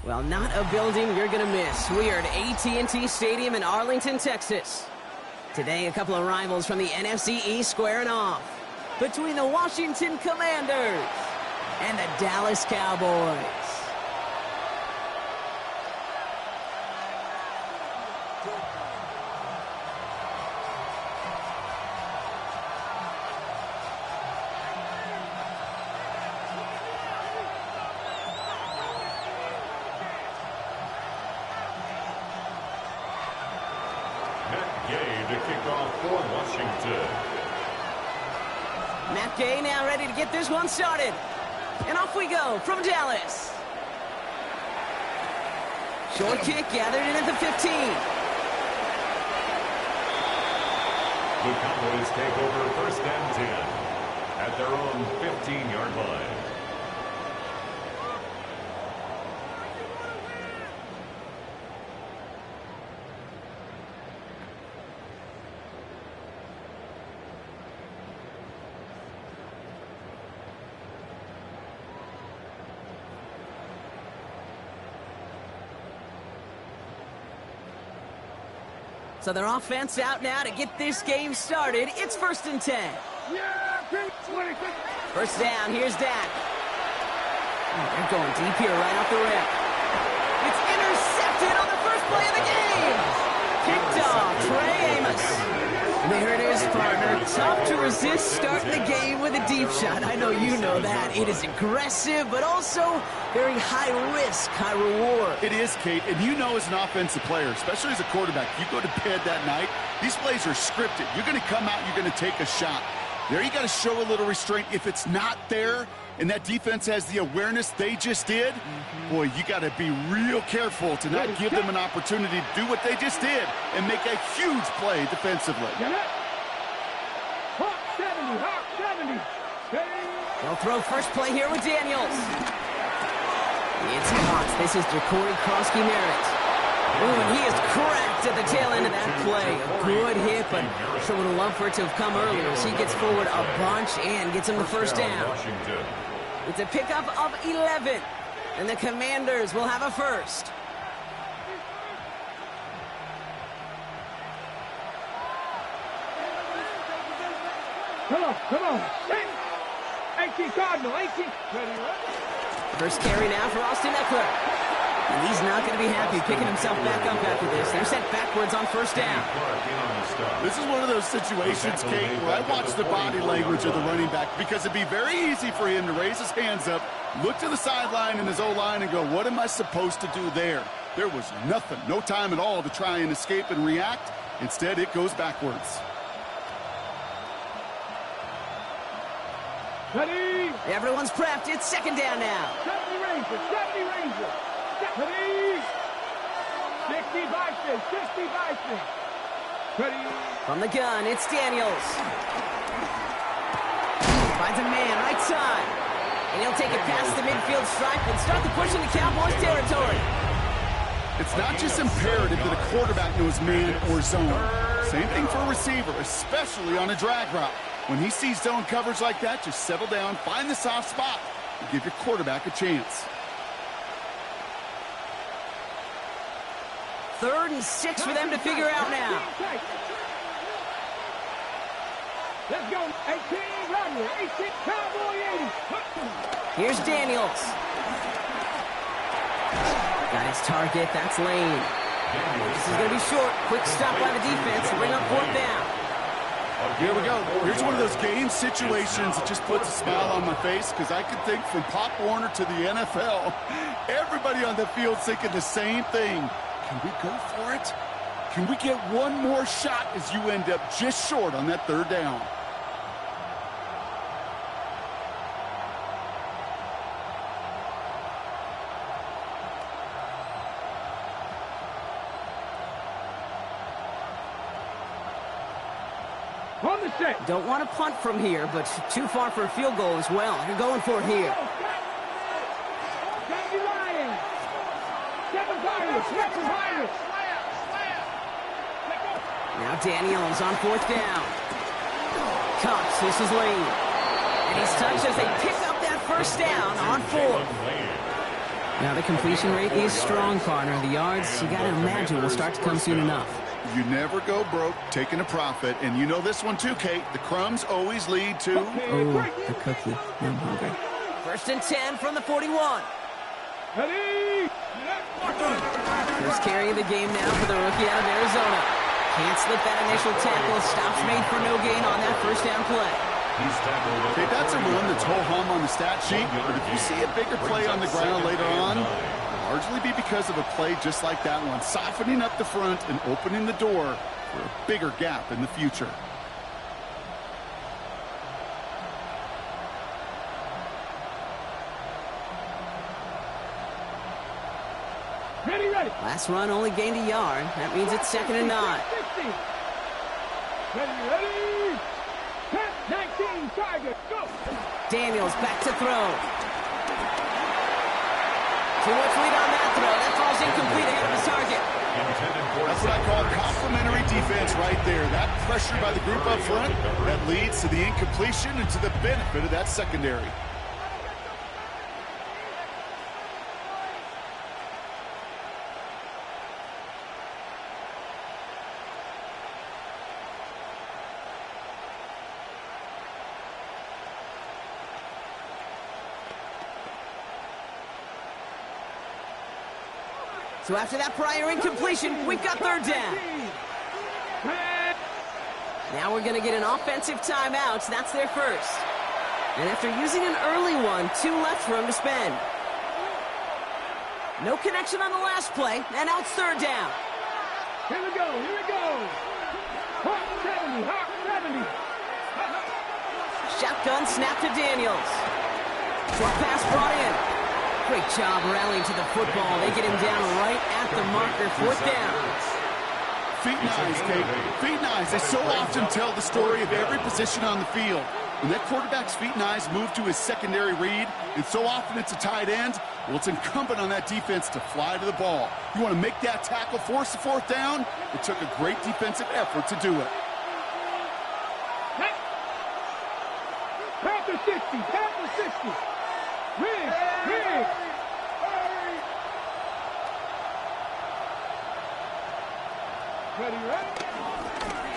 Well, not a building you're going to miss. We are at AT&T Stadium in Arlington, Texas. Today, a couple of rivals from the NFC East squaring off between the Washington Commanders and the Dallas Cowboys. To kick off for Washington. Matt Gay now ready to get this one started. And off we go from Dallas. Short kick gathered in at the 15. The Cowboys take over first and 10 at their own 15-yard line. So their offense out now to get this game started. It's first and 10. First down, here's Dak. Oh, they're going deep here right off the rip. It's intercepted on the first play of the game. Picked off, Trey Amos. There it is, partner. Tough to resist starting the game with a deep shot. I know you know that. It is aggressive, but also very high risk, high reward. It is, Kate, and you know as an offensive player, especially as a quarterback, you go to bed that night, these plays are scripted. You're going to come out, you're going to take a shot. There you got to show a little restraint. If it's not there, and that defense has the awareness they just did, boy, you got to be real careful to not give them an opportunity to do what they just did and make a huge play defensively. They'll throw first play here with Daniels. It's caught. This is Jacory Krosky-Merritt. Ooh, and he is cracked at the tail end of that play. A good hit, but sure would have loved for it to have come earlier as he gets forward a bunch and gets him the first down. It's a pickup of 11, and the Commanders will have a first. Come on. 18 Cardinal, 18. First carry now for Austin Eckler. And he's not going to be happy picking himself back up after this. They're sent backwards on first down. This is one of those situations, Kate, where I watch the body language of the running back because it'd be very easy for him to raise his hands up, look to the sideline in his O-line and go, what am I supposed to do there? There was nothing, no time at all to try and escape and react. Instead, it goes backwards. Ready? Everyone's prepped. It's second down now. 70 Rangers. 70. 60 Vikings. 60 Vikings. Ready? From the gun, it's Daniels. Finds a man right side. And he'll take it past the midfield stripe and start the push into Cowboys territory. It's not just imperative that a quarterback knows man or zone. Same thing for a receiver, especially on a drag route. When he sees zone coverage like that, just settle down, find the soft spot, and give your quarterback a chance. 3rd and 6 for them to figure out now. Let's go. 18 Rodney. 18 Cowboy 80. Here's Daniels. Got his target. That's Lane. This is going to be short. Quick stop by the defense to bring up 4th down. Here we go. Here's one of those game situations that just puts a smile on my face because I can think from Pop Warner to the NFL, everybody on the field thinking the same thing. Can we go for it? Can we get one more shot as you end up just short on that 3rd down? Don't want to punt from here, but too far for a field goal as well. You're going for it here. Now Daniels on 4th down. Cups, this is Lane. And he's touched as they pick up that first down on 4th. Now the completion rate is strong, partner. The yards, you got to imagine, will start to come soon enough. You never go broke taking a profit. And you know this one too, Kate. The crumbs always lead to... Oh, the cookie. I'm hungry. 1st and 10 from the 41. First carry of the game now for the rookie out of Arizona. Can't slip that initial tackle. Stops made for no gain on that 1st down play. Okay, that's a run that's ho-hum on the stat sheet, but if you see a bigger play on the ground later on, it'll largely be because of a play just like that one, softening up the front and opening the door for a bigger gap in the future. Ready. Last run only gained a yard. That means it's 2nd and 9. Ready. 19, Tiger, go! Daniels back to throw. Too much lead on that throw. That falls incomplete ahead of his target. That's what I call complementary defense right there. That pressure by the group up front, that leads to the incompletion and to the benefit of that secondary. So after that prior incompletion, we've got 3rd down. Now we're going to get an offensive timeout. That's their first. And after using an early one, 2 left for him to spend. No connection on the last play, and now it's 3rd down. Here we go. Hawk 70. Shotgun snap to Daniels. Short pass brought in. Great job rallying to the football. They get him down right at the marker. 4th down. Feet and eyes, Kate. Feet and eyes. They so often tell the story of every position on the field. When that quarterback's feet and eyes move to his secondary read, and so often it's a tight end, well, it's incumbent on that defense to fly to the ball. You want to make that tackle, force the 4th down? It took a great defensive effort to do it. Panther 60. Rig. Ready.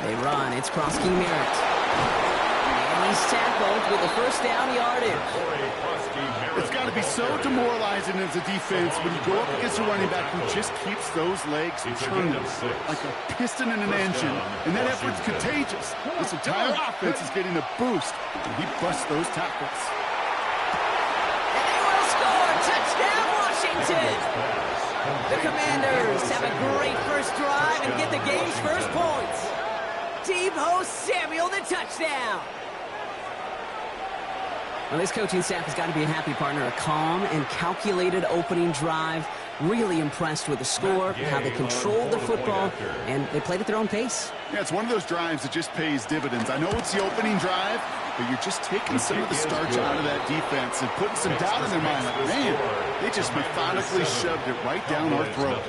They run. It's Krosky Merritt. And he's tackled with a 1st down yardage. It's got to be so demoralizing as a defense when you go up against a running back who just keeps those legs turning like a piston in an engine. And that effort's contagious. This entire offense is getting a boost, and he busts those tackles. And they will score! Touchdown, Washington! The Commanders have a great first drive and get the game's first points. Deebo Samuel, the touchdown. Well, this coaching staff has got to be a happy partner. A calm and calculated opening drive. Really impressed with the score, how they controlled the football, and they played at their own pace. Yeah, it's one of those drives that just pays dividends. I know it's the opening drive, but you're just taking some of the starch out of that defense and putting some doubt in their mind. Like, man, they just methodically shoved it right down our throat.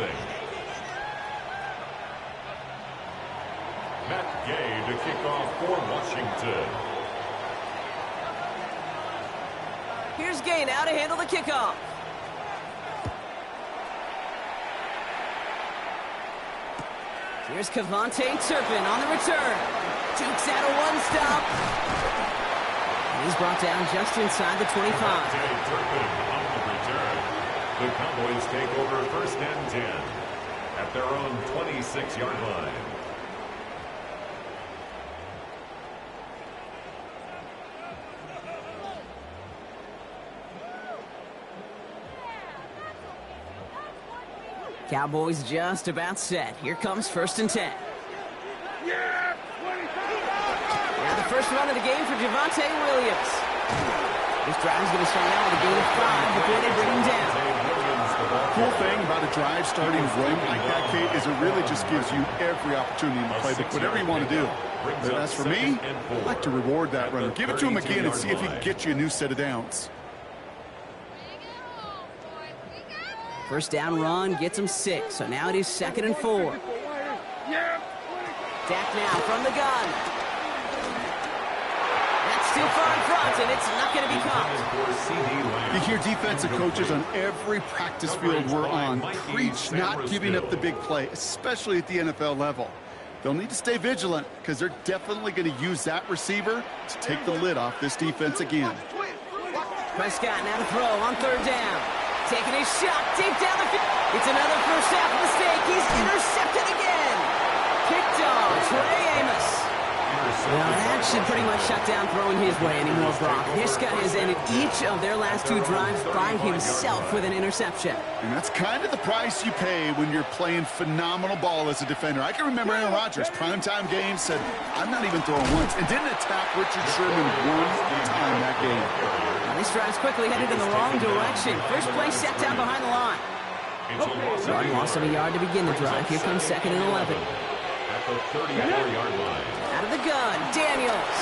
Matt Gay to kick off for Washington. Here's Gay now to handle the kickoff. Here's Kevontae Turpin on the return. Dukes out a one-stop. He's brought down just inside the 25. Turpin on the return. The Cowboys take over 1st and 10 at their own 26-yard line. Cowboys just about set. Here comes 1st and 10. Now the first run of the game for Javonte Williams. This drive's going to start out with a gain of 5 before they bring him down. Cool thing about a drive starting right like that, Kate, is it really just gives you every opportunity to play whatever you want to do. But as for me, I'd like to reward that runner. Give it to him again and see if he can get you a new set of downs. First down run gets him 6, so now it is 2nd and 4. Dak now from the gun. That's too far in front. out, and it's not going to be caught. You hear defensive coaches on every practice field we're on preach not giving up the big play, especially at the NFL level. They'll need to stay vigilant because they're definitely going to use that receiver to take the lid off this defense again. Prescott now to throw on third down. Taking his shot deep down the field. It's another first half mistake. He's intercepted again. Picked off Trey Amos. Well, that should pretty much shut down throwing his way anymore, Brock. This guy has ended each of their last 2 drives by himself with an interception. And that's kind of the price you pay when you're playing phenomenal ball as a defender. I can remember Aaron Rodgers, primetime game, said, I'm not even throwing once, and didn't attack Richard Sherman one time that game. Now, this drive's quickly headed in the wrong direction. First play set down behind the line. One loss of a yard to begin the drive. Here comes 2nd and 11. At the 34-yard line. Out of the gun, Daniels.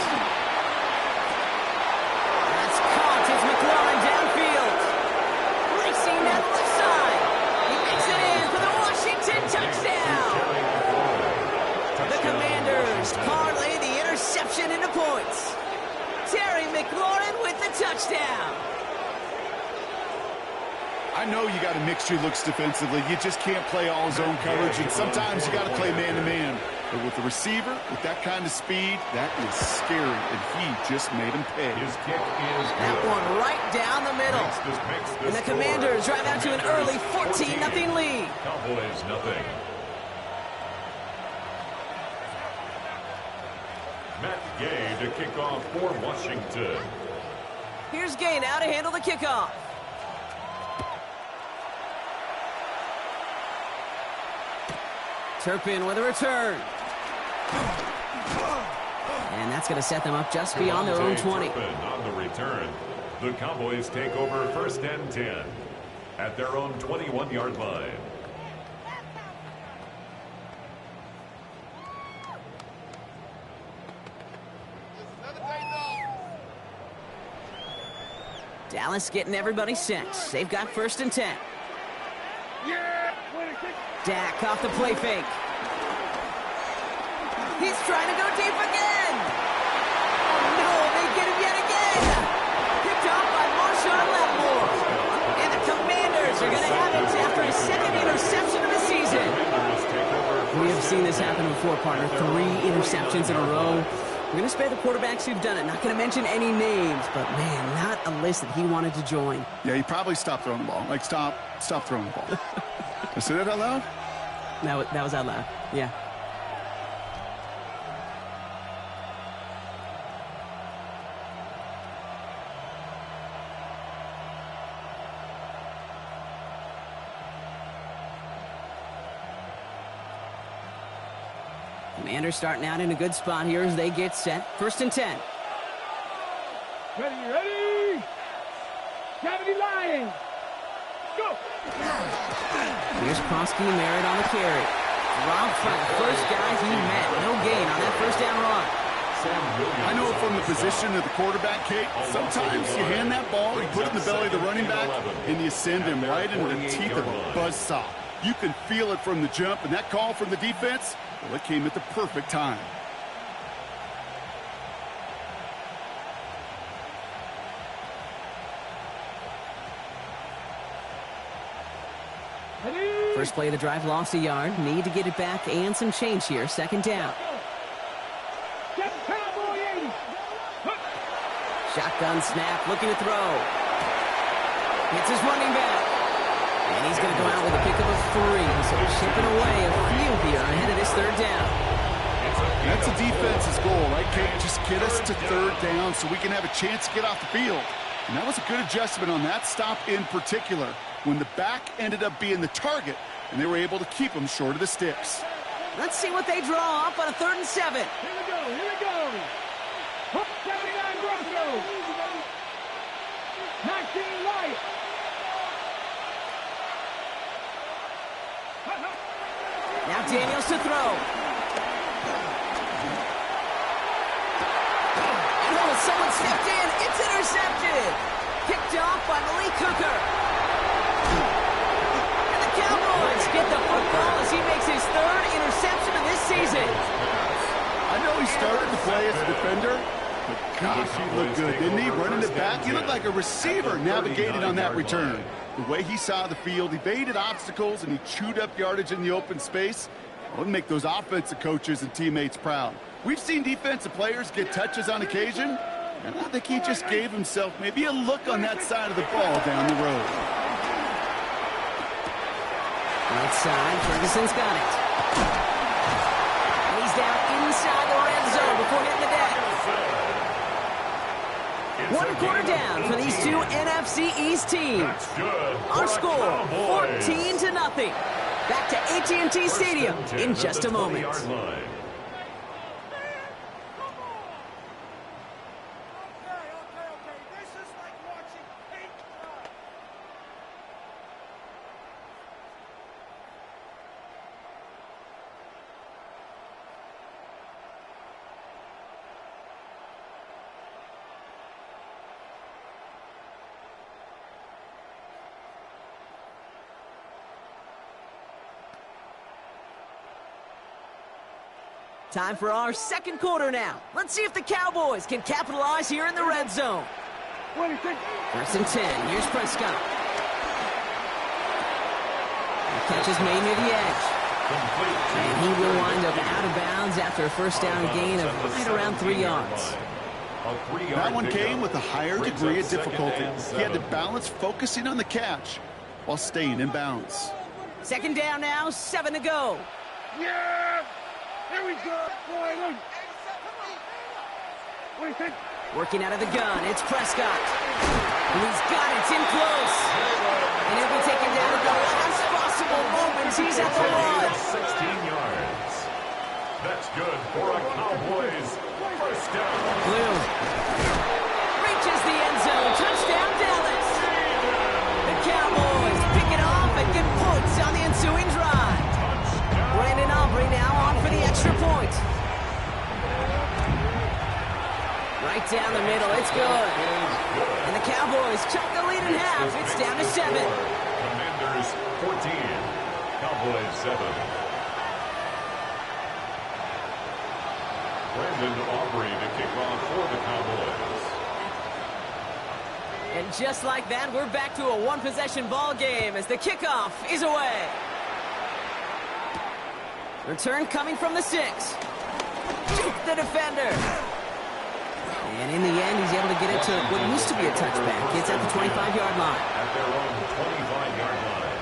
That's caught as McClellan downfield. Racing down the left side. He makes it in for the Washington touchdown. The Commanders parlay the interception into points. Terry McLaurin with the touchdown. I know you got to mix your looks defensively. You just can't play all zone coverage, and sometimes you got to play man-to-man. But with the receiver, with that kind of speed, that is scary, and he just made him pay. His kick is that one right down the middle. And the Commanders drive out to an early 14-0 lead. Cowboys nothing. Matt Gay to kick off for Washington. Here's Gay now to handle the kickoff. Turpin with a return. And that's going to set them up just beyond their own 20. Turpin on the return. The Cowboys take over 1st and 10 at their own 21-yard line. Dallas getting everybody set. They've got 1st and 10. Dak off the play fake. He's trying to go deep again. Oh, no, they get him yet again. Picked off by Marshawn Lattimore. And the Commanders are going to have it after his 2nd interception of the season. We have seen this happen before, partner. 3 interceptions in a row. We're going to spare the quarterbacks who've done it. Not going to mention any names, but, man, not a list that he wanted to join. Yeah, he probably stopped throwing the ball. Like, stop throwing the ball. Did I say that out loud? That was out loud. Yeah. Commanders starting out in a good spot here as they get set. 1st and 10. Ready? 70 Lions. Go. Here's Krosky Merritt on the carry. Robbed by the first guy he met. No gain on that 1st down run. I know from the position of the quarterback, Kate, sometimes you hand that ball, you put it in the belly of the running back, and you send him right into the teeth of a buzzsaw. You can feel it from the jump, and that call from the defense, well, it came at the perfect time. First play of the drive, lost a yard. Need to get it back and some change here. 2nd down. Shotgun snap, looking to throw. It's his running back. And he's going to go out with a pick of a 3. So chipping away a few here ahead of this 3rd down. That's a defense's goal, right, Kate? Just get us to 3rd down so we can have a chance to get off the field. And that was a good adjustment on that stop in particular, when the back ended up being the target, and they were able to keep him short of the sticks. Let's see what they draw up on a 3rd and 7. Here we go. 79 Broncos. 19 Lions. Now Daniels to throw. And oh, someone stepped in. It's intercepted. Picked off by Malik Hooker. And the Cowboys get the football as he makes his 3rd interception of this season. I know he started to play as a defender, but Gosh, he looked good, didn't he? Running it back, he looked like a receiver navigated on that return. The way he saw the field, evaded obstacles, and he chewed up yardage in the open space. Well, it'll make those offensive coaches and teammates proud. We've seen defensive players get touches on occasion, and I think he just gave himself maybe a look on that side of the ball down the road. Right side, Ferguson's got it. And he's down inside the red zone before hitting the deck. 1 quarter down for these two NFC East teams. Our score, 14-0. Back to AT&T Stadium in just a moment. Time for our second quarter now. Let's see if the Cowboys can capitalize here in the red zone. 1st and 10. Here's Prescott. The catch is made near the edge. And he will wind up out of bounds after a first down gain of right around 3 yards. That one came with a higher degree of difficulty. He had to balance focusing on the catch while staying in bounds. 2nd down now, 7 to go. Yeah! Here we go, boy. Working out of the gun, it's Prescott. And he's got it, it's in close. And he'll be taken down at the last possible moment. He's at the line. 16 yards. That's good for a Cowboys first down. Blue reaches the end zone. Touchdown, Dallas. The Cowboys pick it off and get points on the ensuing drive. Brandon Aubrey now on for the extra point. Right down the middle, it's good. And the Cowboys chuck the lead in half. It's down to 7. Commanders 14, Cowboys 7. Brandon Aubrey to kick off for the Cowboys. And just like that, we're back to a one-possession ball game as the kickoff is away. Return coming from the 6. Juke the defender. And in the end, he's able to get it to what used to be a touchback. It's at the 25-yard line. At their own 25-yard line.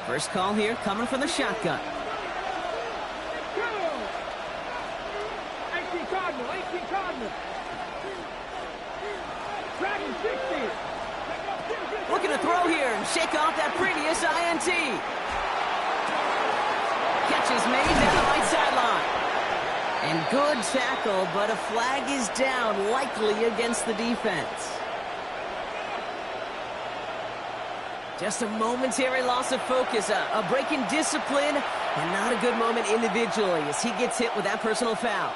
First call here coming from the shotgun. 18 Cardinal. Dragon 60. Looking to throw here and shake off that previous INT. Catch is made down the right sideline. And good tackle, but a flag is down, likely against the defense. Just a momentary loss of focus, a break in discipline, and not a good moment individually as he gets hit with that personal foul.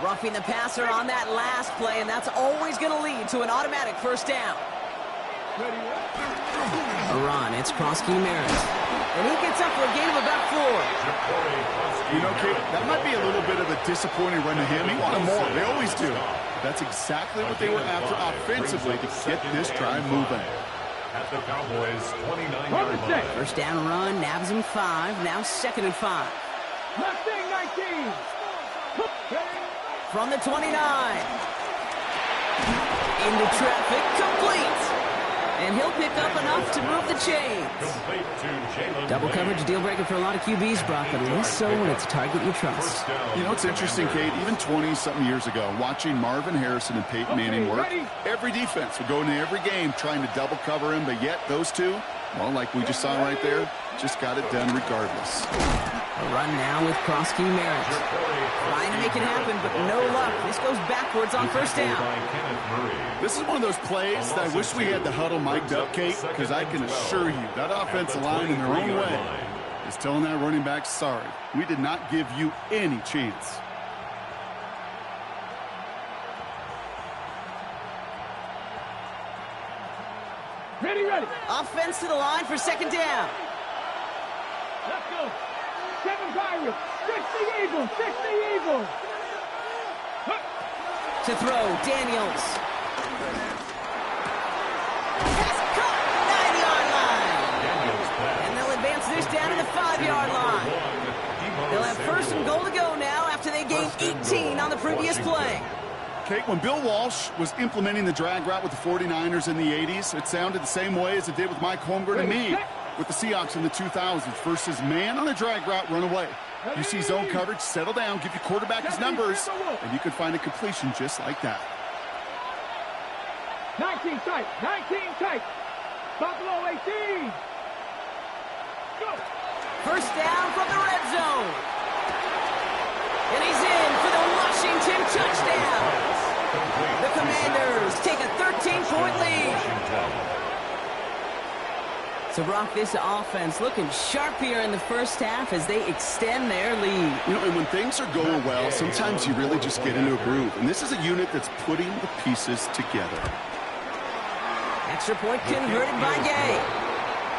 Roughing the passer on that last play, and that's always going to lead to an automatic first down. A run, it's Krosky Merritt. And he gets up for a gain of about 4. You know, Kate, that might be a little bit of a disappointing run to him. He wanted more. They always do. That's exactly what they were after offensively to get this drive moving. At the Cowboys 29-yard line. First down run, nabs him 5, now 2nd and 5. Mustang 19. From the 29. Into traffic, complete. And he'll pick up enough to move the chains. Complete to Jalen Double Lane. coverage, deal breaker for a lot of QBs, Brock, but less so when it's a target you trust. You know, it's interesting, Kate, even 20-something years ago, watching Marvin Harrison and Peyton Manning work, every defense would go into every game trying to double cover him, but yet those two, well, like we just saw right there, just got it done regardless. A run now with Krosky Merritt. Trying to make it happen, but no luck. This goes backwards on first down. This is one of those plays that I wish we had the huddle mic'd up, Kate, because I can assure you that offensive line in their own way is telling that running back, sorry, we did not give you any chance. Ready. Offense to the line for second down. Let's go. 7 Pirates. 60 Eagles. 60 Eagles. To throw, Daniels. Pass caught, 9-yard line. And they'll advance this down to the 5-yard line. They'll have first and goal to go now after they gained 18 on the previous play. Kate, when Bill Walsh was implementing the drag route with the 49ers in the 80s, it sounded the same way as it did with Mike Holmgren and me with the Seahawks in the 2000s versus man on a drag route, run away. You see zone coverage, settle down, give your quarterback his numbers, and you can find a completion just like that. 19 tight. Buffalo 18. Go. First down from the red zone. And he's in for the Washington touchdown. The Commanders take a 13-point lead. So, Brock, this offense looking sharp here in the first half as they extend their lead. You know, and when things are going well, sometimes you really just get into a groove. And this is a unit that's putting the pieces together. Extra point converted by Gay.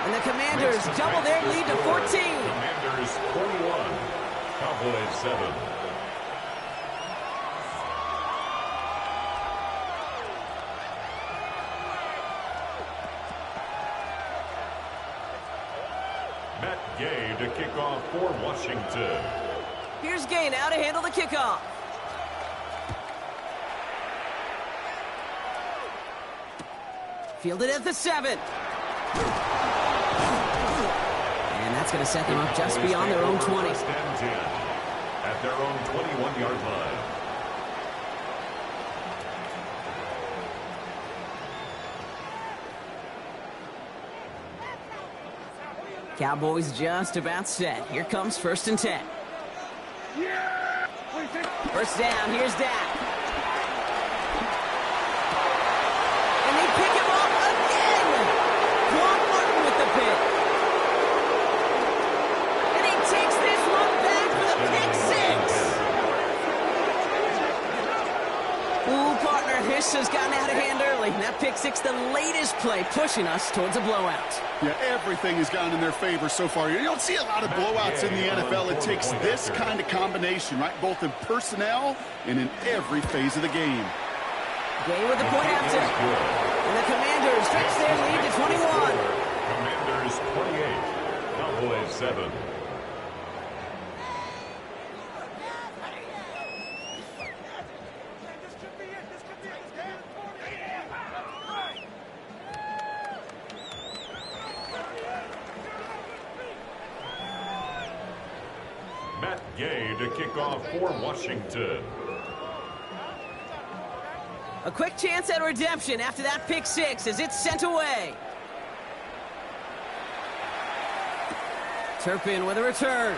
And the Commanders double their lead to 14. Commanders 41, Cowboys 7. Matt Gay to kick off for Washington. Here's Gay now to handle the kickoff. Fielded at the 7. And that's going to set them up just beyond their own 20. First and 10 at their own 21-yard line. Cowboys just about set. Here comes first and 10. Yeah. First down, here's Dak. And they pick him off again. Quan Martin with the pick. And he takes this one back for the pick 6. Ooh, partner, this has gotten out of hand early. That pick 6, the latest play, pushing us towards a blowout. Yeah, everything has gone in their favor so far. You don't see a lot of blowouts in the NFL. It takes this kind of combination, right? Both in personnel and in every phase of the game. Gay with the point after. And the Commanders stretch their lead to 21. Commanders 28, Cowboys 7. Matt Gay to kick off for Washington. A quick chance at redemption after that pick 6 as it's sent away. Turpin with a return.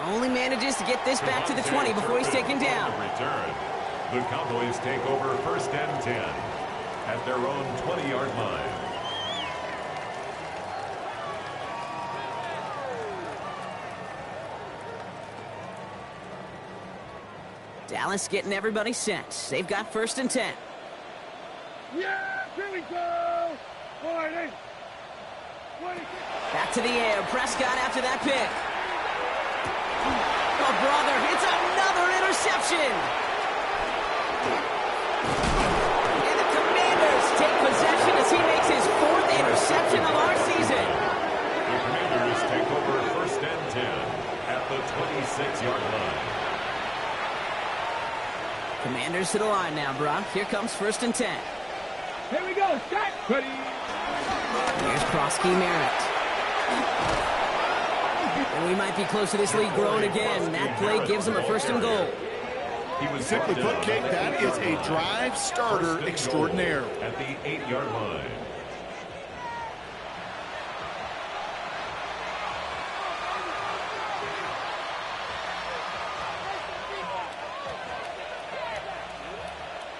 Only manages to get this back to the 20 before he's taken down. Return. The Cowboys take over first and 10 at their own 20-yard line. Dallas getting everybody set. They've got first and 10. Yeah, here we go. 40. Back to the air. Prescott after that pick. Oh, brother, it's another interception. And the Commanders take possession as he makes his 4th interception of our season. The Commanders take over first and 10 at the 26-yard line. Commanders to the line now, Brock. Here comes first and 10. Here we go. Set. Ready. Here's Krosky Merritt. And we might be close to this league growing again. That play gives them a first and goal. Simply put, Kate, that is a drive starter extraordinaire. At the 8-yard line.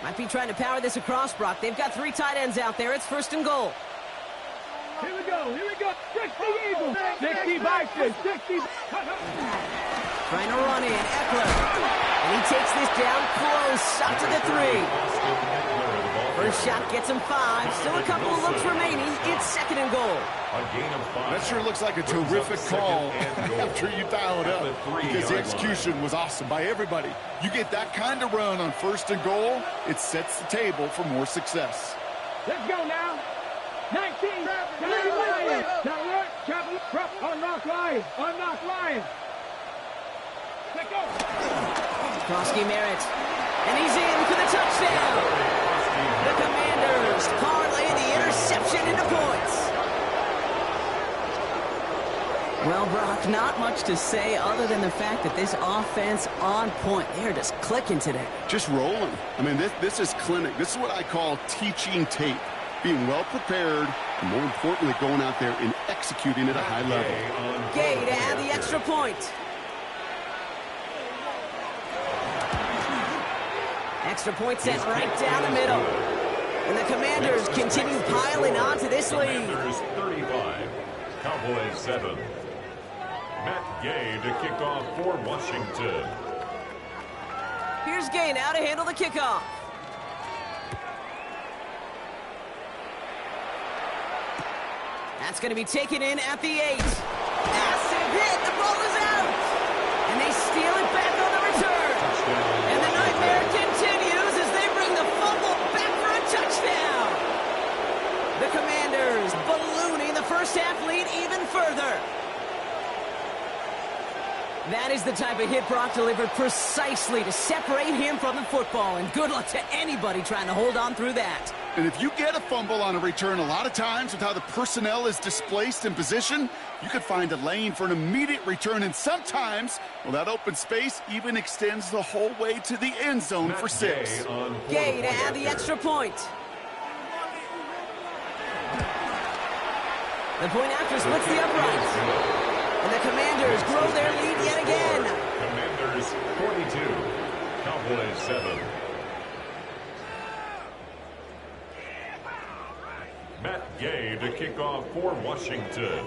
Might be trying to power this across, Brock. They've got 3 tight ends out there. It's first and goal. Here we go. 60 Eagles. 60 Vikings. 60. Trying to run in. Eckler. And he takes this down close. Up to the 3. First shot gets him 5. Still a couple of looks remaining. It's 2nd and goal. A gain of 5. That sure looks like a terrific call after you dial it up, because the execution was awesome by everybody. You get that kind of run on 1st and goal, it sets the table for more success. Let's go now. 19. Unlock line. Unlock line. Let's go. Krosky Merritt. And he's in for the touchdown. The Commanders parlay the interception into points. Well, Brock, not much to say other than the fact that this offense on point. They're just clicking today. Just rolling. I mean, this is clinic. This is what I call teaching tape. Being well prepared, and more importantly, going out there and executing at a high level. Gay to add the extra point. Extra point sent right down the middle. And the Commanders continue piling on to this lead. Commanders 35, Cowboys 7. Matt Gay to kick off for Washington. Here's Gay now to handle the kickoff. That's going to be taken in at the 8. Massive hit. The ball is out. And they steal it back on the return. And the nightmare continues as they bring the fumble back for a touchdown. The Commanders ballooning the first half lead even further. That is the type of hit Brock delivered precisely to separate him from the football. And good luck to anybody trying to hold on through that. And if you get a fumble on a return, a lot of times with how the personnel is displaced in position, you could find a lane for an immediate return. And sometimes, well, that open space even extends the whole way to the end zone for 6. Gay to add the extra point. The point after splits the uprights. And the Commanders grow their lead yet again. Commanders 42, Cowboys 7. Matt Gay to kick off for Washington.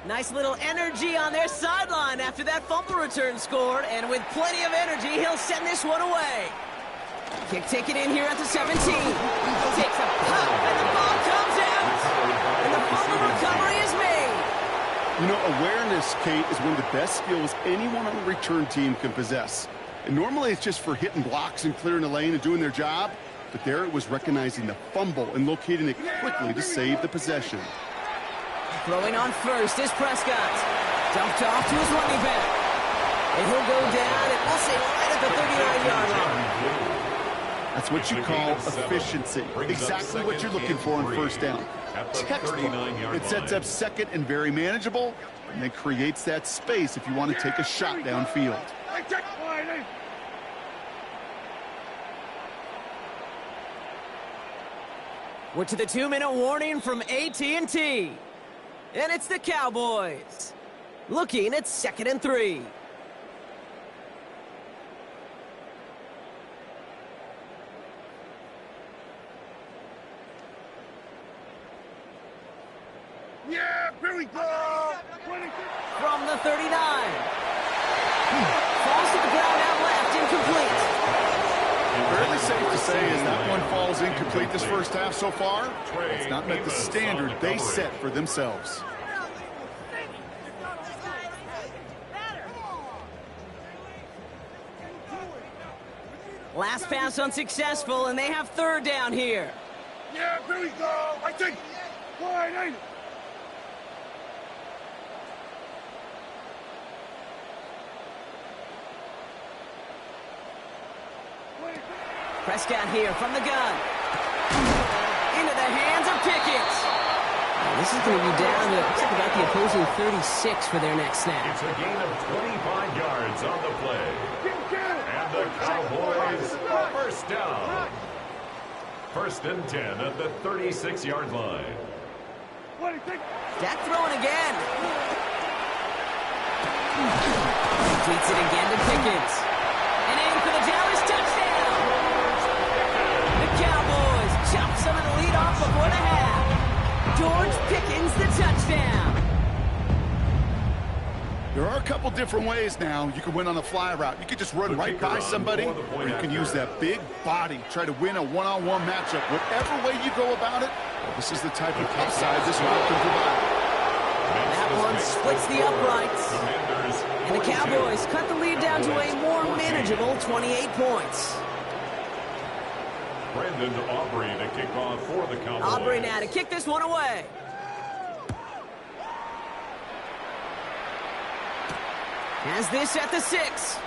Nice little energy on their sideline after that fumble return scored. And with plenty of energy, he'll send this one away. Kick taken in here at the 17. Takes a pop, and the ball comes out. And the fumble recovery is made. You know, awareness, Kate, is one of the best skills anyone on the return team can possess. And normally it's just for hitting blocks and clearing the lane and doing their job. But there it was recognizing the fumble and locating it quickly to save the possession. Throwing on first is Prescott. Dumped off to his running back. And he'll go down, and we'll say right at the 39-yard line. That's what you call efficiency. Exactly what you're looking for on first down. Textbook. It sets up second and very manageable, and then creates that space if you want to take a shot downfield. We're to the 2-minute warning from AT&T. And it's the Cowboys. Looking at 2nd and 3. Yeah, here we go. From the 39. Falls to the ground out left, incomplete. Fairly safe to say as that one falls incomplete this first half so far, it's not met the standard they set for themselves. Last pass unsuccessful, and they have 3rd down here. Yeah, here we go. I think. Wide. Prescott here from the gun. Into the hands of Pickett. This is going to be down to looks like about the opposing 36 for their next snap. It's a gain of 25 yards on the play. And the Cowboys first down. 1st and 10 at the 36-yard line. Dak throwing again. Completes it again to Pickett. And in for the Dallas touchdown. The Cowboys chop some of the lead off before the half. George Pickens the touchdown. There are a couple different ways now. You can win on a fly route. You could just run right by somebody, or you can use that big body, try to win a one-on-one matchup. Whatever way you go about it, this is the type of upside this route can provide. That one splits the uprights. And the Cowboys cut the lead down to a more manageable 28 points. Brandon Aubrey to kick off for the Cowboys. Aubrey now to kick this one away. Has this at the 6.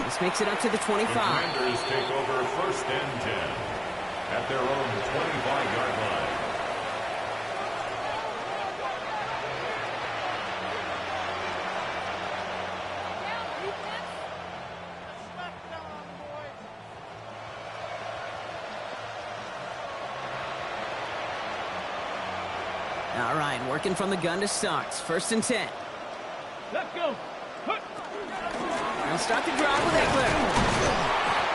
This makes it up to the 25. The Commanders take over 1st and 10 at their own 25-yard line. All right, working from the gun to start. 1st and 10. Let's go. They'll start the drive with Eckler.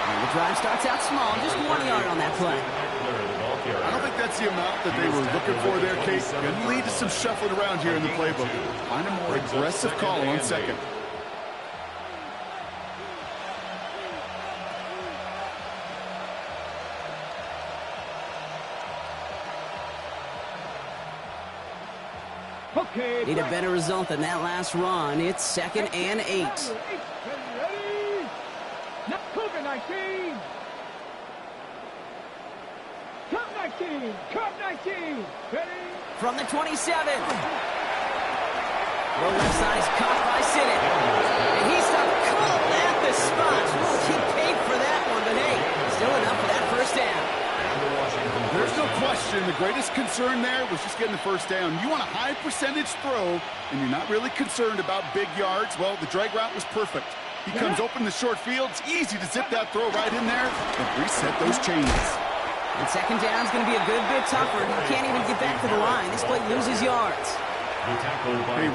And the drive starts out small, just 1 yard on that play. I don't think that's the amount that they were looking for there, Kate. Going to lead to some shuffling around here in the playbook. Find a more aggressive call on 2nd. Okay. Need a better result than that last run. It's 2nd and 8. Ready? Now, Cougar 19. Cup 19. Cup 19. Ready? From the 27. The left side is caught by Sinnott. And he's caught at the spot. He paid for that one, but hey, still enough for that 1st down. There's no question. The greatest concern there was just getting the 1st down. You want a high percentage throw, and you're not really concerned about big yards. Well, the drag route was perfect. He comes open the short field. It's easy to zip that throw right in there and reset those chains. And 2nd down is going to be a good bit tougher. He can't even get back to the line. This play loses yards. Hey,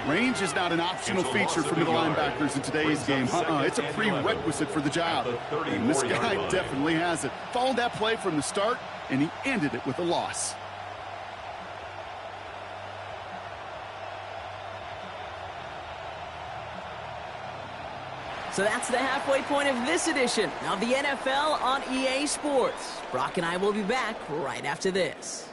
range is not an optional feature for middle linebackers in today's game. It's a prerequisite for the job. And this guy definitely has it. Followed that play from the start, and he ended it with a loss. So that's the halfway point of this edition of the NFL on EA Sports. Brock and I will be back right after this.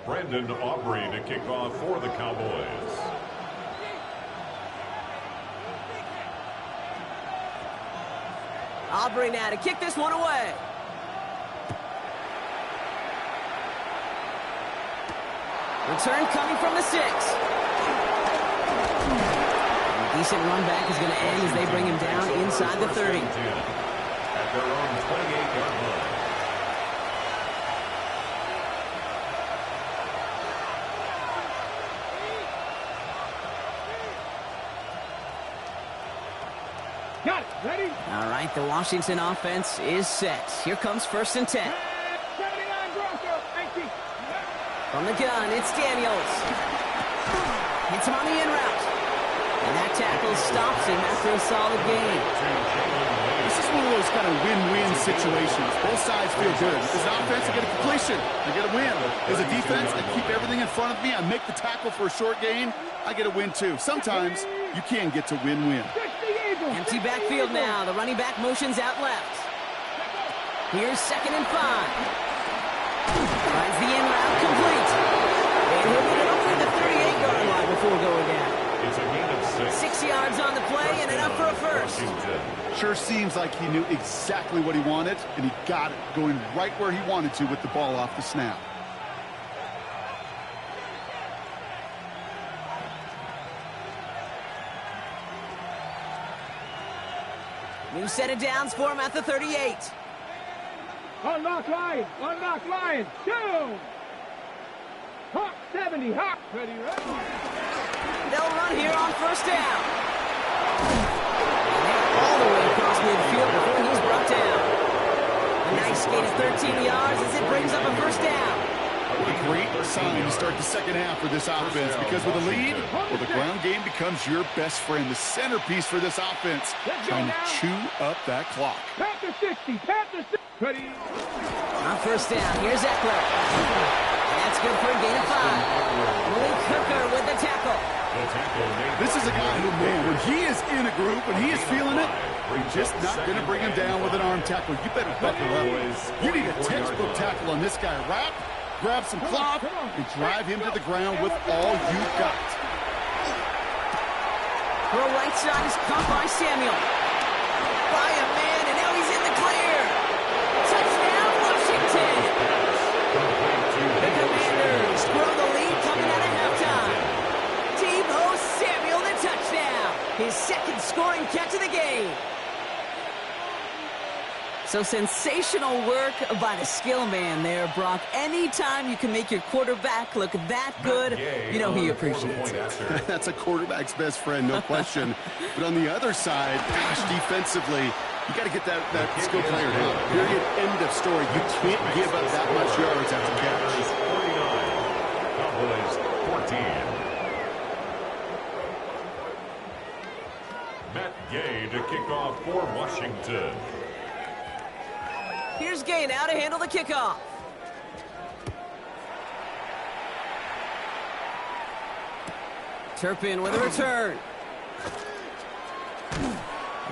Brandon Aubrey to kick off for the Cowboys. Aubrey now to kick this one away. Return coming from the 6. A decent run back is going to end as they bring him down inside the 30. At their own 28-yard line. Got it. Ready? All right, the Washington offense is set. Here comes 1st and 10. 79 Bronco. 19. From the gun, it's Daniels. Hits him on the in route. And that tackle stops him after a solid gain. This is one of those kind of win-win situations. Both sides feel good. As an offense, I get a completion. I get a win. As a defense, I keep everything in front of me. I make the tackle for a short gain. I get a win, too. Sometimes you can get to win-win. Empty backfield now. The running back motions out left. Here's 2nd and 5. Finds the in route complete. And he'll get it over the 38-yard line before going down. It's a gain of 6. 6 yards on the play and enough for a 1st. Sure seems like he knew exactly what he wanted, and he got it, going right where he wanted to with the ball off the snap. New set of downs for him at the 38. Unlock line. Unlock line. 2. Hawk 70. Hawk. Ready, ready. They'll run here on 1st down. All the way across midfield before he's brought down. A nice gain of 13 yards as it brings up a 1st down. A What a great sign to start the second half for this offense, because with a lead, well, the ground game becomes your best friend, the centerpiece for this offense, trying to chew up that clock. Panther 60, Panther 60. Ready. On first down, here's Eckler. That's good for a gain of 5. Malik Hooker with the tackle. This is a guy who, man, when he is in a group, when he is feeling it, you're just not going to bring him down with an arm tackle. You better buckle up. You need a textbook tackle on this guy. Wrap, grab some cloth, and drive him to the ground with all you've got. Throw right side is caught by Samuel. By a man, and now he's in the clear. Touchdown, Washington. The Commanders grow the lead coming out of halftime. Deebo Samuel, the touchdown. His second scoring catch of the game. So sensational work by the skill man there, Brock. Anytime you can make your quarterback look that good, you know he appreciates it. That's a quarterback's best friend, no question. But on the other side, gosh, defensively, you got to get that skill player down. Period. End of story. You can't give up that much yards after catch. 49. Cowboys 14. Matt Gay to kick off for Washington. Here's Gay now to handle the kickoff. Turpin with a return.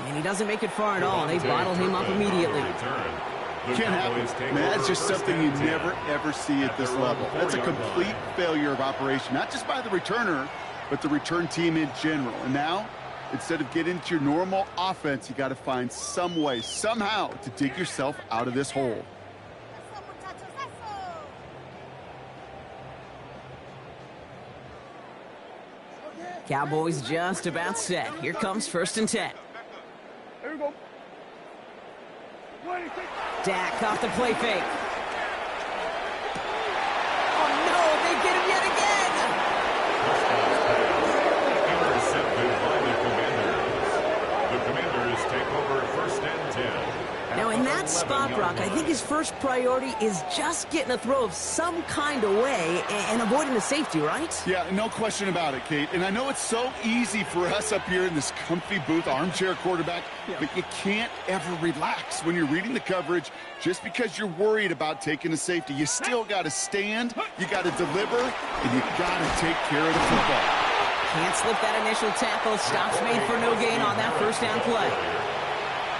And he doesn't make it far at all. They bottle him up immediately. Can't happen. Man, that's just something you never, ever see at this level. That's a complete failure of operation, not just by the returner, but the return team in general. And now, instead of getting into your normal offense, you got to find some way, somehow, to dig yourself out of this hole. Cowboys just about set. Here comes 1st and 10. Here we go. Dak off the play fake. Oh no, they get him yet again. Intercepted by the Commanders. The Commanders take over 1st and 10. Now in that spot, Brock, I think his first priority is just getting a throw of some kind of way and avoiding the safety, right? Yeah, no question about it, Kate. And I know it's so easy for us up here in this comfy booth, armchair quarterback, but you can't ever relax when you're reading the coverage just because you're worried about taking a safety. You still got to stand, you got to deliver, and you got to take care of the football. Can't slip that initial tackle. Stops made for no gain on that 1st down play.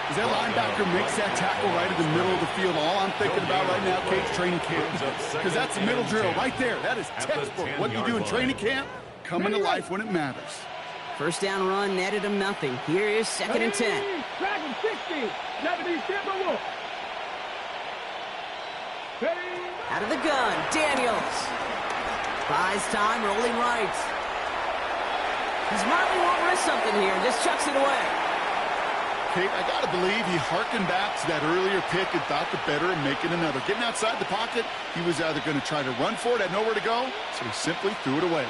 As that linebacker makes that tackle right in the middle of the field, all I'm thinking about right now, Kate's training camp. Because that's the middle drill right there. That is textbook. What you do in training camp, coming to life when it matters. 1st down run netted him nothing. Here is 2nd and 10. Dragon 60. 70 Timberwolf. Out of the gun, Daniels. Buys time, rolling right. He smartly won't risk something here. Just chucks it away. Kate, I got to believe he harkened back to that earlier pick and thought the better of making another. Getting outside the pocket, he was either going to try to run for it, had nowhere to go, so he simply threw it away.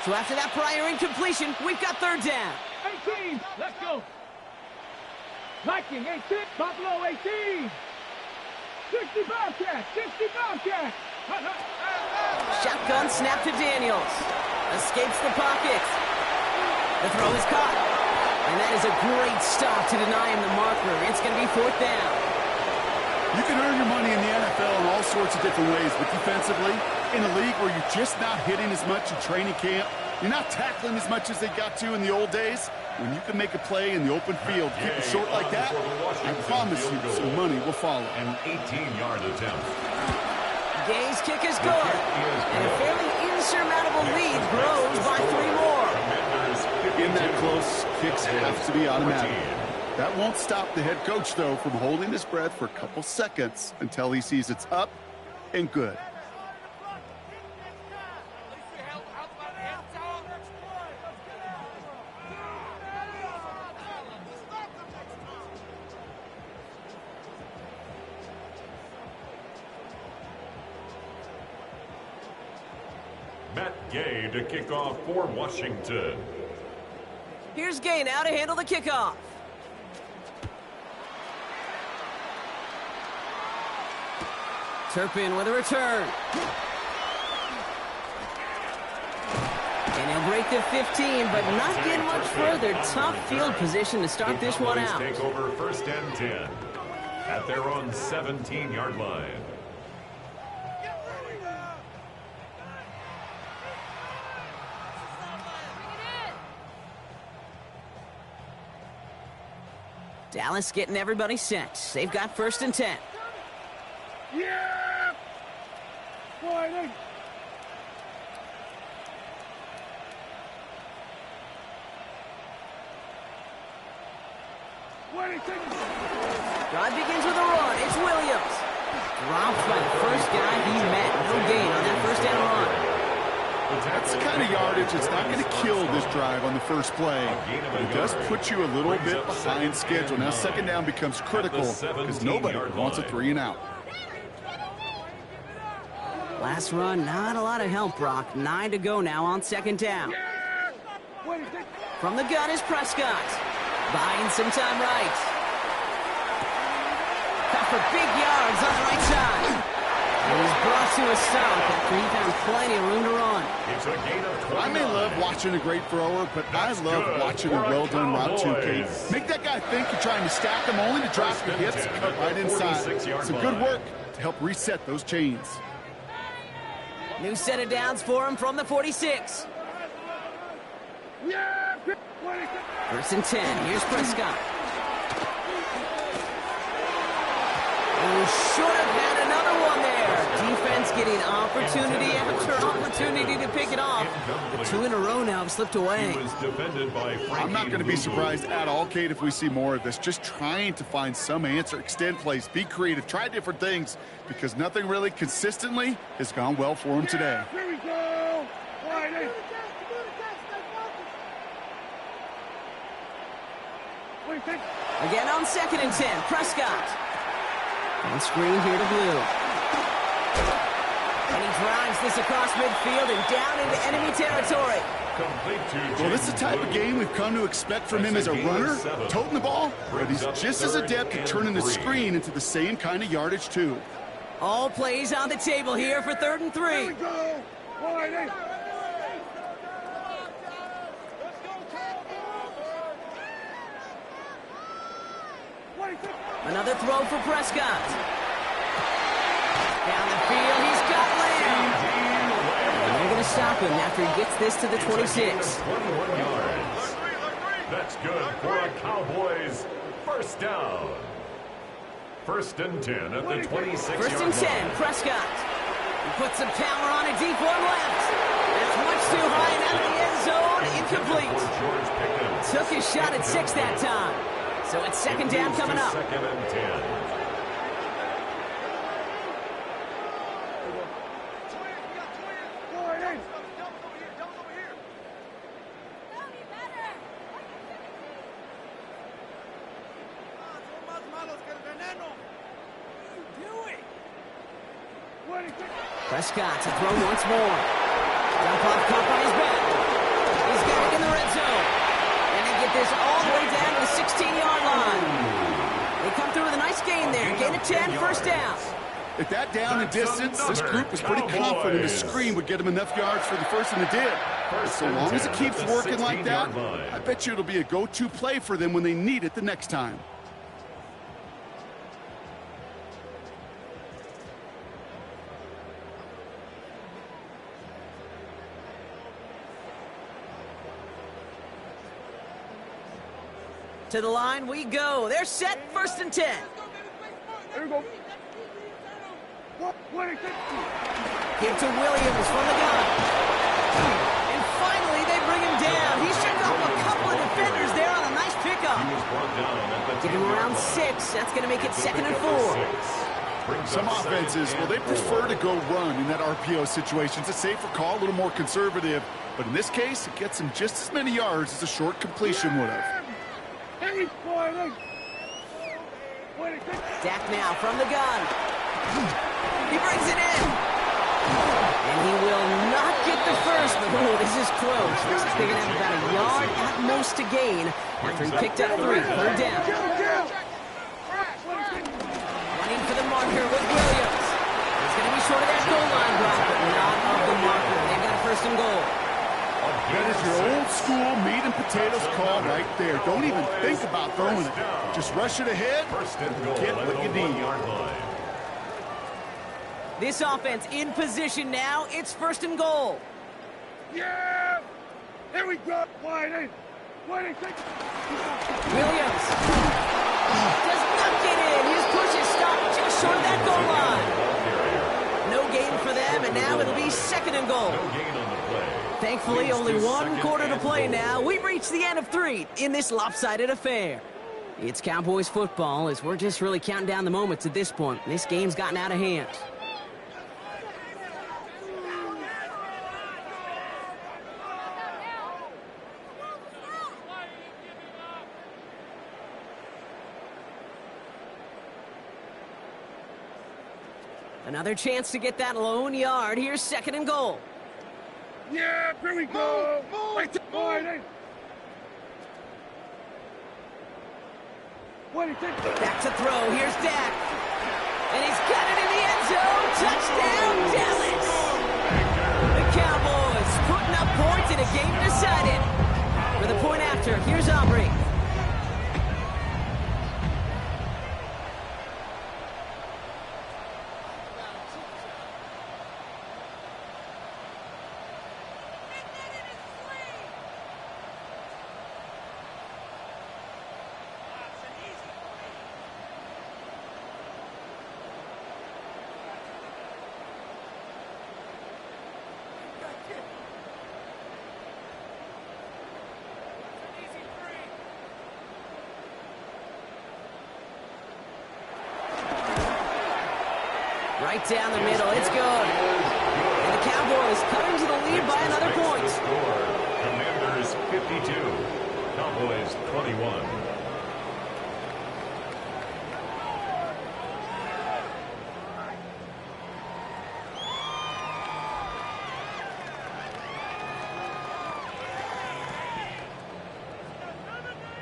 So after that prior incompletion, we've got 3rd down. 18, let's go. Viking 18, Buffalo 18. 60 Bobcat, 60 Bobcat. Shotgun snap to Daniels. Escapes the pocket. The throw is caught. And that is a great stop to deny him the marker. It's going to be 4th down. You can earn your money in the NFL in all sorts of different ways, but defensively, in a league where you're just not hitting as much in training camp, you're not tackling as much as they got to in the old days, when you can make a play in the open field, keep it short like that, I promise you some money will follow. An 18-yard attempt. Gay's kick is good. And a fairly insurmountable lead grows by 3 more. In that close, kicks have to be automatic. That won't stop the head coach, though, from holding his breath for a couple seconds until he sees it's up and good. Matt Gay to kick off for Washington. Here's Gay now to handle the kickoff. Turpin with a return. And he'll break the 15, but not get much further. Tough field position to start this one out. Take over 1st and 10 at their own 17-yard line. Dallas getting everybody set. They've got 1st and 10. Yeah! Fighting! Drive begins with a run. It's Williams. Dropped by the first guy he met. No gain on that 1st down run. That's the kind of yardage that's not going to kill this drive on the first play. But it does put you a little bit behind schedule. Now 2nd down becomes critical because nobody wants a 3 and out. Last run, not a lot of help, Brock. 9 to go now on 2nd down. From the gun is Prescott. Buying some time right. Cut for big yards on the right side. And he's brought to a stop after he found plenty of room to run. It's a gain of 29. I may love watching a great thrower, but I love watching a well-done route too, Kate. Make that guy think you're trying to stack him only to drop your hips and cut right inside. Some good work to help reset those chains. New set of downs for him from the 46. 1st and 10. Here's Prescott. Oh, should have had another one there. Defense getting opportunity after opportunity to pick it off. The 2 in a row now have slipped away. I'm not going to be surprised at all, Kate, if we see more of this. Just trying to find some answer, extend plays, be creative, try different things, because nothing really consistently has gone well for him today. Here we go! Again on 2nd and 10. Prescott. On screen here to Blue. And he drives this across midfield and down into enemy territory. Well, this is the type of game we've come to expect from him as a runner, toting the ball, but he's just as adept at turning the screen into the same kind of yardage, too. All plays on the table here for 3rd and 3. Here we go! Fighting! Another throw for Prescott. Down the field, he's got Lamb. And they're going to stop him after he gets this to the 26. 21 yards. That's good for a Cowboys 1st down. 1st and 10 at the 26-yard line. 1st and 10, Prescott. He puts some power on a deep one left. That's much too high and out of the end zone. Incomplete. Took his shot at 6 that time. So it's 2nd down coming up. 2nd and 10. Prescott to throw once more. Dump off cup on his back. He's got it in the red zone. And they get this all the way down to the 16-yard line. They come through with a nice gain there. Gain of 10, 1st down. At that down and distance, this group was pretty confident the screen would get him enough yards for the 1st, and it did. So long as it keeps working like that, I bet you it'll be a go-to play for them when they need it the next time. To the line we go. They're set, 1st and 10. Here we go. Give to Williams from the gun. And finally, they bring him down. He shook off a couple of defenders there on a nice pickup. Give him around 6. That's going to make it 2nd and 4. Some offenses, well, they prefer to go run in that RPO situation. It's a safer call, a little more conservative. But in this case, it gets him just as many yards as a short completion would have. Dak now from the gun. He brings it in. And he will not get the first, but oh, this is close. Looks like they're going to have about a yard at most to gain after he picked up 3. 3rd down. Running for the marker with Williams. He's first and goal. That is your old school meat and potatoes call right there. Don't even think about throwing it. Just rush it ahead and get what you need. This offense in position now. It's first and goal. Yeah! Here we go! Williams Williams does not get in. His push is stopped just short of that goal line. No gain for them, and now it'll be second and goal. No gain on the play. Thankfully, only one quarter to play now. We've reached the end of 3 in this lopsided affair. It's Cowboys football as we're just really counting down the moments at this point. This game's gotten out of hand. Another chance to get that lone yard. Here's second and goal. Yeah, here we go! Back to throw. Here's Dak. And he's got it in the end zone. Touchdown, Dallas! The Cowboys putting up points in a game decided. For the point after, here's Aubrey. Right down the middle. It's good. And the Cowboys cut into the lead by another point. Commanders 52. Cowboys 21.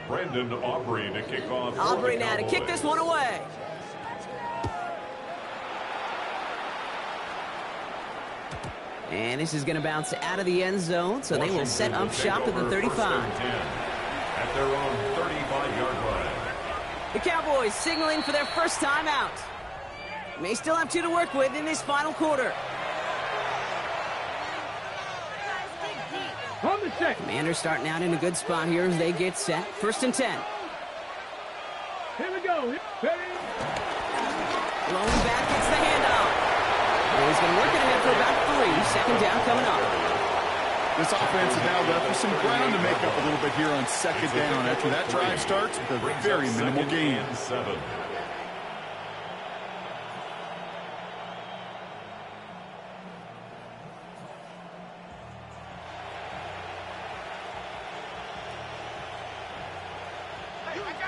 Brandon Aubrey to kick off. Aubrey now to kick this one away. And this is going to bounce out of the end zone, so they will set up shop at the 35. At their own 35-yard line. The Cowboys signaling for their first time out. May still have 2 to work with in this final quarter. Commanders starting out in a good spot here as they get set. First and 10. Here we go. Blowing back, gets the handoff. And he's going to work it ahead for about 3. Second down coming up. This offense is now left with some ground to make up a little bit here on second down after that drive starts with a very minimal gain. 7.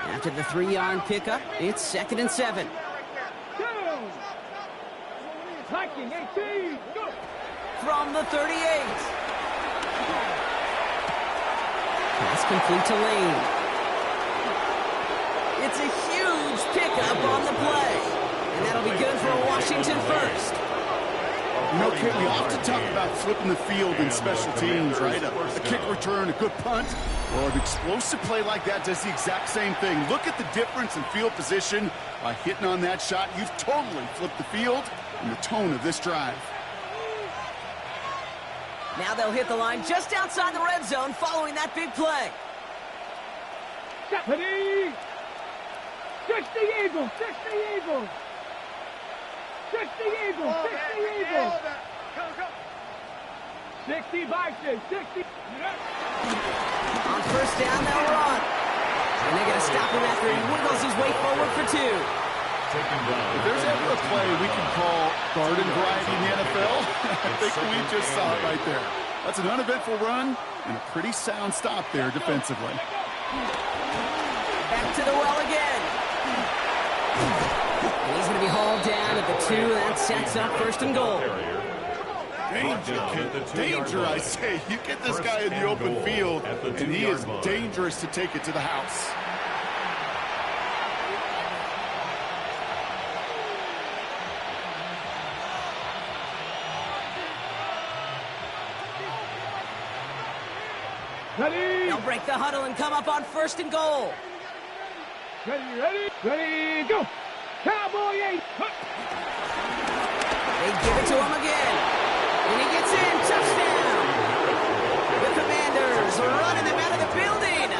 After the 3-yard pickup, it's second and 7. Hiking 18. Go. From the 38. Pass complete to Lane. It's a huge pickup on the play. And that'll be good for a Washington first. You know, Kit, we often talk about flipping the field in special teams, right? A kick return, a good punt. Well, an explosive play like that does the exact same thing. Look at the difference in field position. By hitting on that shot, you've totally flipped the field and the tone of this drive. Now they'll hit the line just outside the red zone following that big play. Stephanie! 60 Eagles! 60 Eagles! 60 Eagles! 60 Eagles! 60 Vikings! 60! On first down, they'll run. And they're going to stop him after he wiggles his way forward for 2. If there's ever a play we can call garden variety in the NFL, I think we just saw it right there. That's an uneventful run and a pretty sound stop there defensively. Back to the well again. And he's going to be hauled down at the 2. That sets up first and goal. Danger, kid. Danger, I say. You get this guy in the open field, and he is dangerous to take it to the house. Ready? They'll break the huddle and come up on 1st and goal. Ready, go! Cowboy 8! They give it to him again. And he gets in. Touchdown. The Commanders running them out of the building.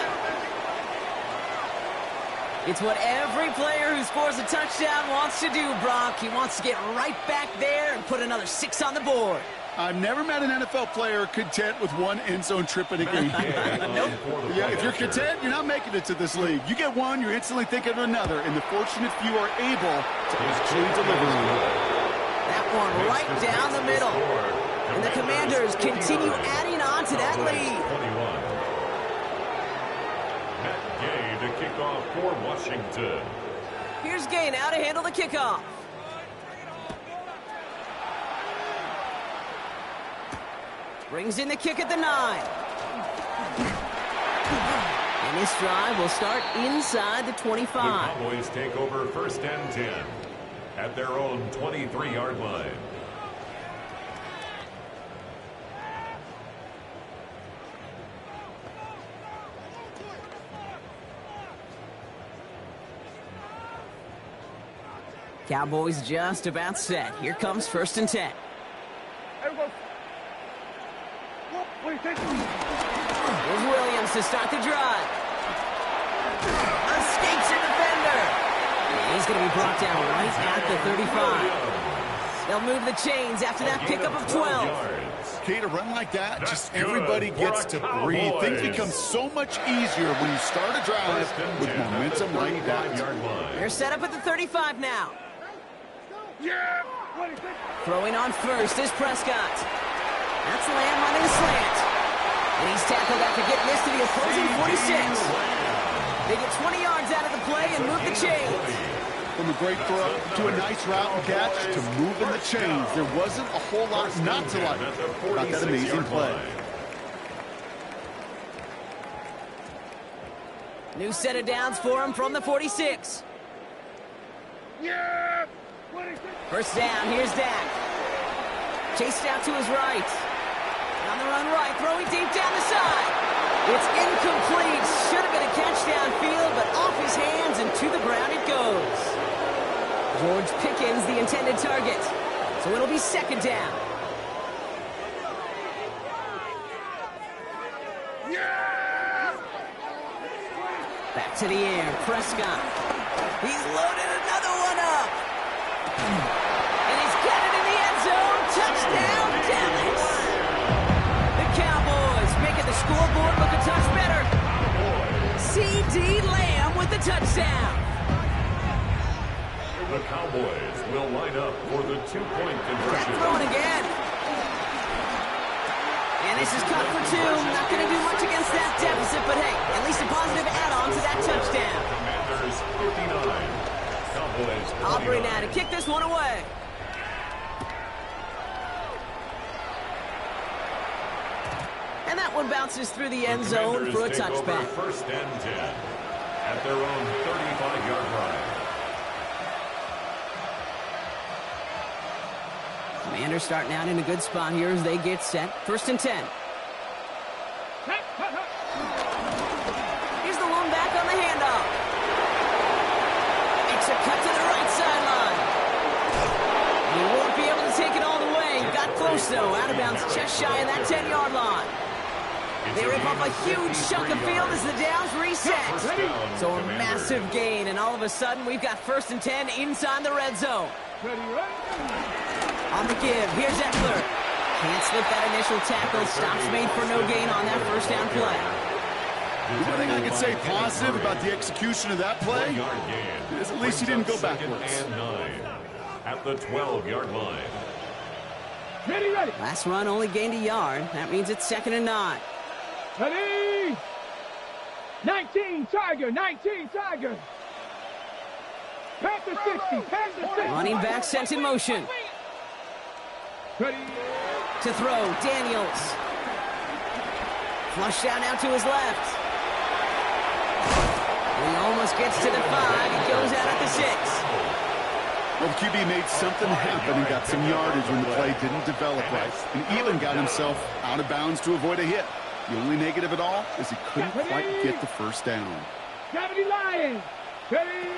It's what every player who scores a touchdown wants to do, Brock. He wants to get right back there and put another 6 on the board. I've never met an NFL player content with one end zone trip in a game. Nope. Yeah, if you're content, you're not making it to this league. You get one, you're instantly thinking of another, and the fortunate few are able to actually deliver. That one right down the middle. And the Commanders continue adding on to that lead. Matt Gay to kick off for Washington. Here's Gay now to handle the kickoff. Brings in the kick at the 9. And this drive will start inside the 25. The Cowboys take over 1st and 10 at their own 23-yard line. Cowboys just about set. Here comes 1st and 10. Here's Williams to start the drive. Escapes a defender. And he's going to be brought down right at the 35. They'll move the chains after that pickup of 12. Okay, to run like that, just everybody gets to breathe. Things become so much easier when you start a drive with momentum like that. They're set up at the 35 now. Throwing on 1st is Prescott. That's Lamb running a slant. And he's tackled after getting this to the opposing 46. They get 20 yards out of the play and move the chains. From a great throw to a nice route and catch to moving the chains. There wasn't a whole lot not to like about that amazing play. New set of downs for him from the 46. First down, here's Dak. Chased out to his right. On the run right, throwing deep down the side. It's incomplete. Should have been a catch downfield, but off his hands and to the ground it goes. George Pickens, the intended target. So it'll be 2nd down. Back to the air, Prescott. He's loaded another one up. And he's got it in the end zone. Touchdown, Dallas. The Cowboys making the scoreboard look a touch better. C.D. Lamb with the touchdown. The Cowboys will line up for the 2-point conversion. Throwing again. And this is cut for 2. Not going to do much against that deficit, but hey, at least a positive add-on to that touchdown. Commanders 59. Cowboys 49. Aubrey now to kick this one away. And that one bounces through the end zone for a touchback. 1st and 10 at their own 35-yard line. Commanders starting out in a good spot here as they get set. 1st and 10. Here's the lone back on the handoff. It's a cut to the right sideline. He won't be able to take it all the way. Got close, though. Out of bounds, just shy of that 10-yard line. They rip up a huge chunk of field as the downs reset. So a massive gain, and all of a sudden, we've got 1st and 10 inside the red zone. On the give, here's Eckler. Can't slip that initial tackle. Stops made for no gain on that 1st down play. The one thing I can say positive about the execution of that play is at least he didn't go backwards. And 9 at the 12-yard line. Ready. Last run only gained a yard. That means it's 2nd and 9. Ready. 19 Tiger. Panther 60. Running back sent in motion. Ready. To throw, Daniels. Flush down out to his left. He almost gets to the 5. He goes out at the 6. Well, the QB made something happen and got some yardage when the play didn't develop right, and even got himself out of bounds to avoid a hit. The only negative at all is he couldn't quite get the first down. 70 Lions. Ready?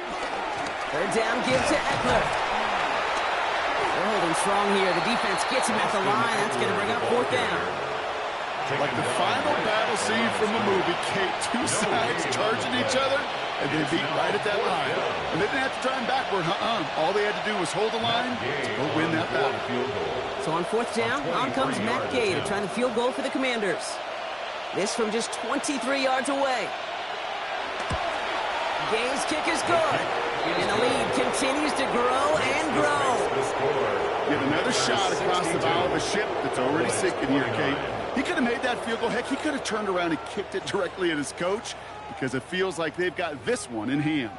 Third down, give to Eckler. They're holding strong here. The defense gets him at the line. That's going to bring up fourth down. Like the final battle scene from the movie, Kate, two sides charging each other, and they beat right at that line. And they didn't have to drive backward. All they had to do was hold the line to go win that battle. So on fourth down, on comes Matt Gay to try the field goal for the Commanders. This from just 23 yards away. Gay's kick is good. And the lead continues to grow and grow. Get another shot across the bow of a ship that's already sinking here, Kate. He could have made that field goal. Heck, he could have turned around and kicked it directly at his coach because it feels like they've got this one in hand.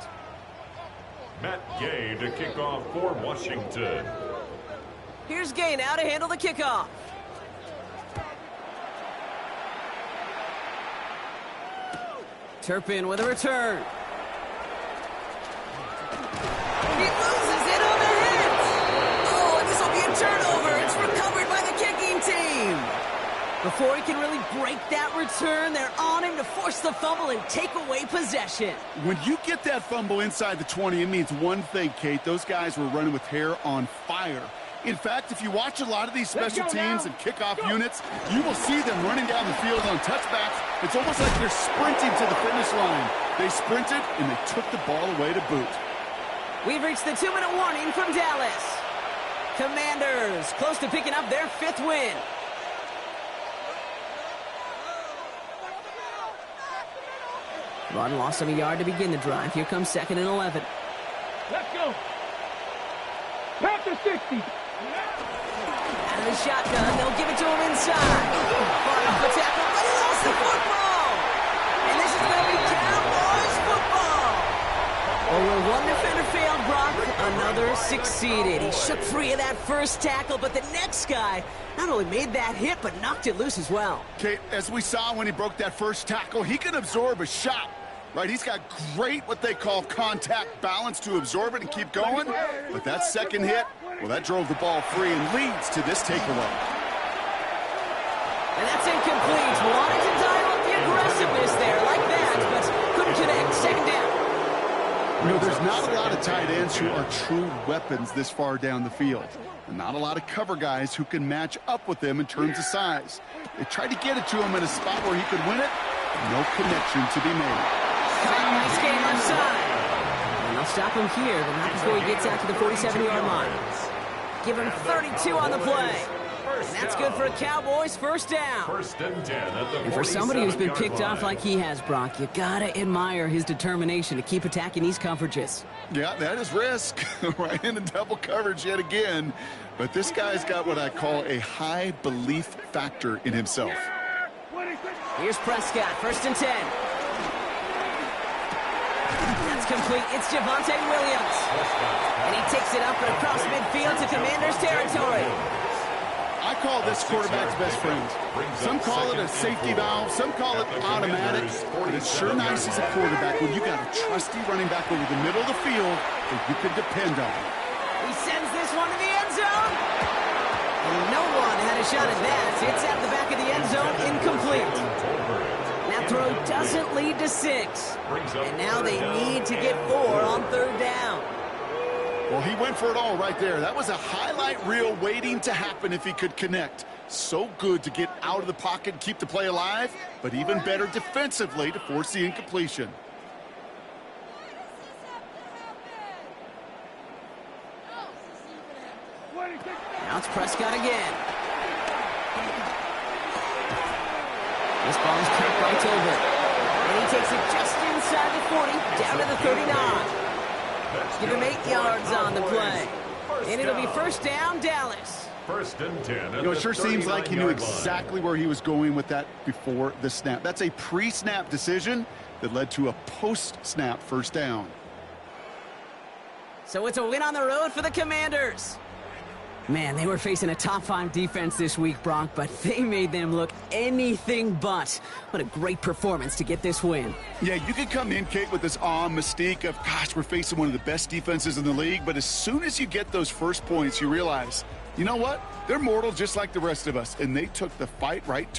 Matt Gay to kick off for Washington. Here's Gay now to handle the kickoff. Turpin with a return. He loses it on the hit. Oh, and this will be a turnover. It's recovered by the kicking team. Before he can really break that return, they're on him to force the fumble and take away possession. When you get that fumble inside the 20, it means one thing, Kate. Those guys were running with hair on fire. In fact, if you watch a lot of these special teams and kickoff units, you will see them running down the field on touchbacks. It's almost like they're sprinting to the finish line. They sprinted, and they took the ball away to boot. We've reached the 2-minute warning from Dallas. Commanders close to picking up their fifth win. Run lost him a yard to begin the drive. Here comes 2nd and 11. Let's go. Pass to 60. Out of the shotgun, they'll give it to him inside. Fought off the tackle, but he lost the football. And this is going to be Cowboys football. Well, where one defender failed, Brock, another succeeded. He shook free of that first tackle, but the next guy not only made that hit, but knocked it loose as well. Kate, as we saw when he broke that first tackle, he can absorb a shot. Right, he's got great what they call contact balance to absorb it and keep going. But that second hit, well, that drove the ball free and leads to this takeaway. And that's incomplete. Wanted to dial up the aggressiveness there like that, but couldn't connect. Second down. You know, there's not a lot of tight ends who are true weapons this far down the field. And not a lot of cover guys who can match up with them in terms of size. They tried to get it to him in a spot where he could win it, but no connection to be made. Nice game left side. And they'll stop him here, but not before he gets out to the 47-yard line. Give him 32 on the play. And that's good for a Cowboys first down. 1st and 10 at the And for somebody who's been 47-yard picked line. off like he has, Brock, you gotta admire his determination to keep attacking these coverages. Yeah, that is risk. Right into double coverage yet again. But this guy's got what I call a high belief factor in himself. Here's Prescott, 1st and 10. That's complete. It's Javonte Williams. And he takes it up and across midfield to Commanders territory. I call this quarterback's best friend. Some call it a safety valve, some call it automatic, but it's sure nice as a quarterback when you got a trusty running back over the middle of the field that you can depend on. He sends this one to the end zone. And no one had a shot at that. It's at the back of the end zone, incomplete. That throw doesn't lead to 6. And now they need to get 4 on 3rd down. Well, he went for it all right there. That was a highlight reel waiting to happen if he could connect. So good to get out of the pocket and keep the play alive, but even better defensively to force the incompletion. Now it's Prescott again. This ball is kicked right over. And he takes it just inside the 40, down to the 39. Give him 8 yards on the play. And it'll be first down, Dallas. 1st and 10. You know, it sure seems like he knew exactly where he was going with that before the snap. That's a pre-snap decision that led to a post-snap first down. So it's a win on the road for the Commanders. Man, they were facing a top-5 defense this week, Brock, but they made them look anything but. What a great performance to get this win. Yeah, you could come in, Kate, with this awe mystique of, gosh, we're facing one of the best defenses in the league, but as soon as you get those first points, you realize, you know what? They're mortal just like the rest of us, and they took the fight right to